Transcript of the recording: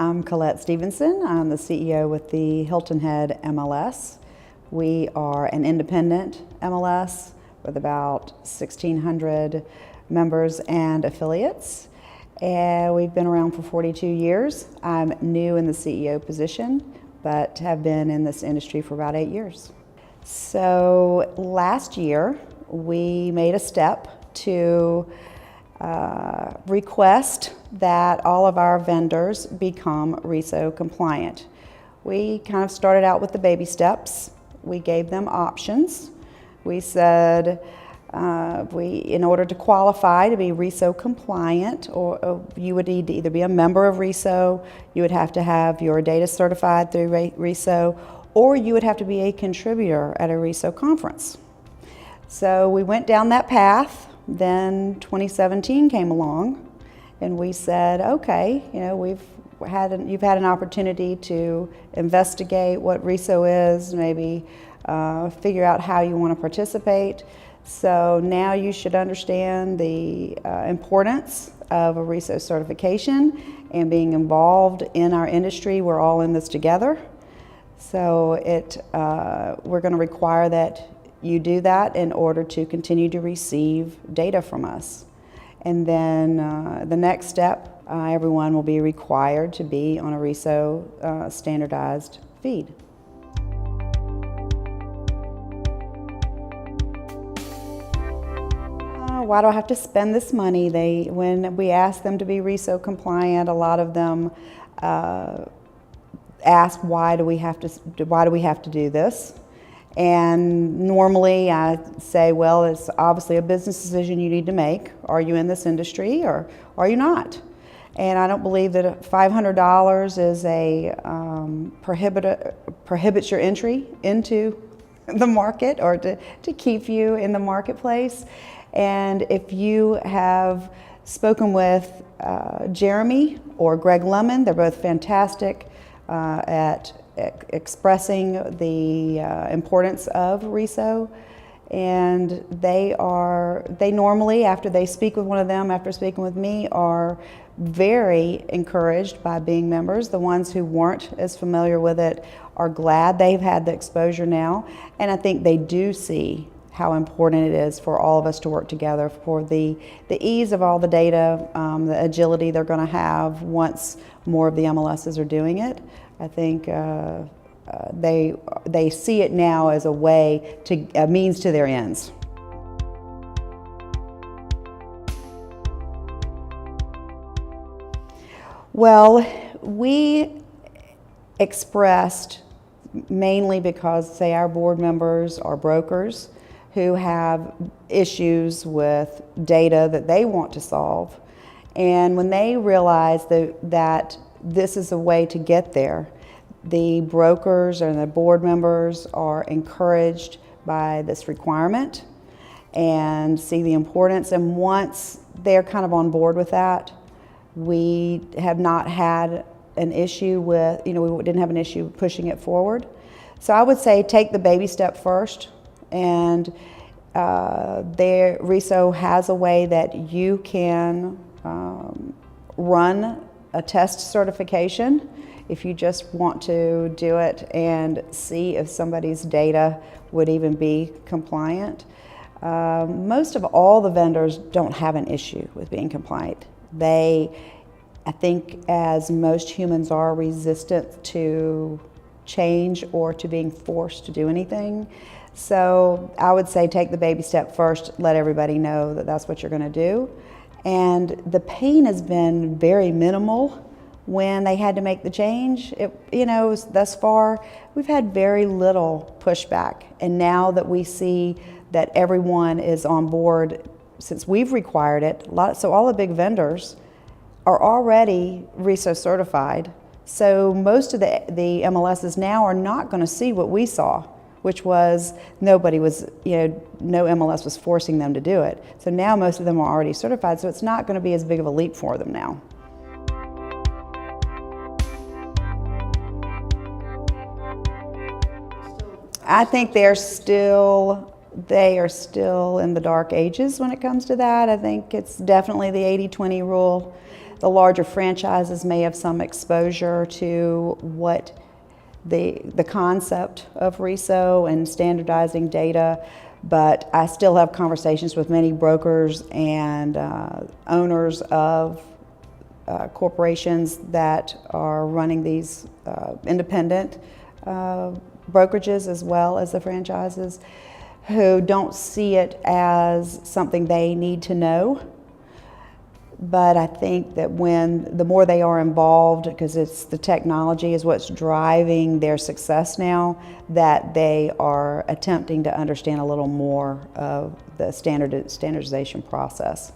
I'm Colette Stevenson. I'm the CEO with the Hilton Head MLS. We are an independent MLS with about 1,600 members and affiliates. And we've been around for 42 years. I'm new in the CEO position, but have been in this industry for about 8 years. So last year, we made a step to request that all of our vendors become RESO compliant. We kind of started out with the baby steps. We gave them options. We said in order to qualify to be RESO compliant, or you would need to either be a member of RESO, you would have to have your data certified through RESO, or you would have to be a contributor at a RESO conference. So we went down that path. Then 2017 came along, and we said, okay, you've had an opportunity to investigate what RESO is, maybe figure out how you want to participate. So now you should understand the importance of a RESO certification and being involved in our industry. We're all in this together. So we're going to require that you do that in order to continue to receive data from us. And then the next step, everyone will be required to be on a RESO standardized feed. Why do I have to spend this money? When we ask them to be RESO compliant, a lot of them ask, why do we have to do this? And normally I say, well, it's obviously a business decision you need to make. Are you in this industry or are you not? And I don't believe that $500 is prohibits your entry into the market or to keep you in the marketplace. And if you have spoken with Jeremy or Greg Lemon, they're both fantastic at expressing the importance of RESO, and they normally, after they speak with one of them, after speaking with me, are very encouraged by being members. The ones who weren't as familiar with it are glad they've had the exposure now, and I think they do see how important it is for all of us to work together for the ease of all the data, the agility they're going to have once more of the MLSs are doing it. I think they see it now as a means to their ends. Well, we expressed mainly because, say, our board members are brokers who have issues with data that they want to solve. And when they realize that this is a way to get there, the brokers and the board members are encouraged by this requirement and see the importance. And once they're kind of on board with that, we have not had an issue with, we didn't have an issue pushing it forward. So I would say take the baby step first, and RESO has a way that you can run a test certification if you just want to do it and see if somebody's data would even be compliant. Most of all the vendors don't have an issue with being compliant. I think, as most humans are, resistant to change or to being forced to do anything. So I would say take the baby step first, let everybody know that that's what you're going to do. And the pain has been very minimal when they had to make the change. Thus far, we've had very little pushback. And now that we see that everyone is on board, since we've required it, so all the big vendors are already RESO certified. So most of the MLSs now are not going to see what we saw, which was no MLS was forcing them to do it. So now most of them are already certified, so it's not going to be as big of a leap for them now. I think they are still in the dark ages when it comes to that. I think it's definitely the 80-20 rule. The larger franchises may have some exposure to what the concept of RESO and standardizing data, but I still have conversations with many brokers and owners of corporations that are running these independent brokerages as well as the franchises, who don't see it as something they need to know. But I think that the more they are involved, because it's the technology is what's driving their success now, that they are attempting to understand a little more of the standardization process.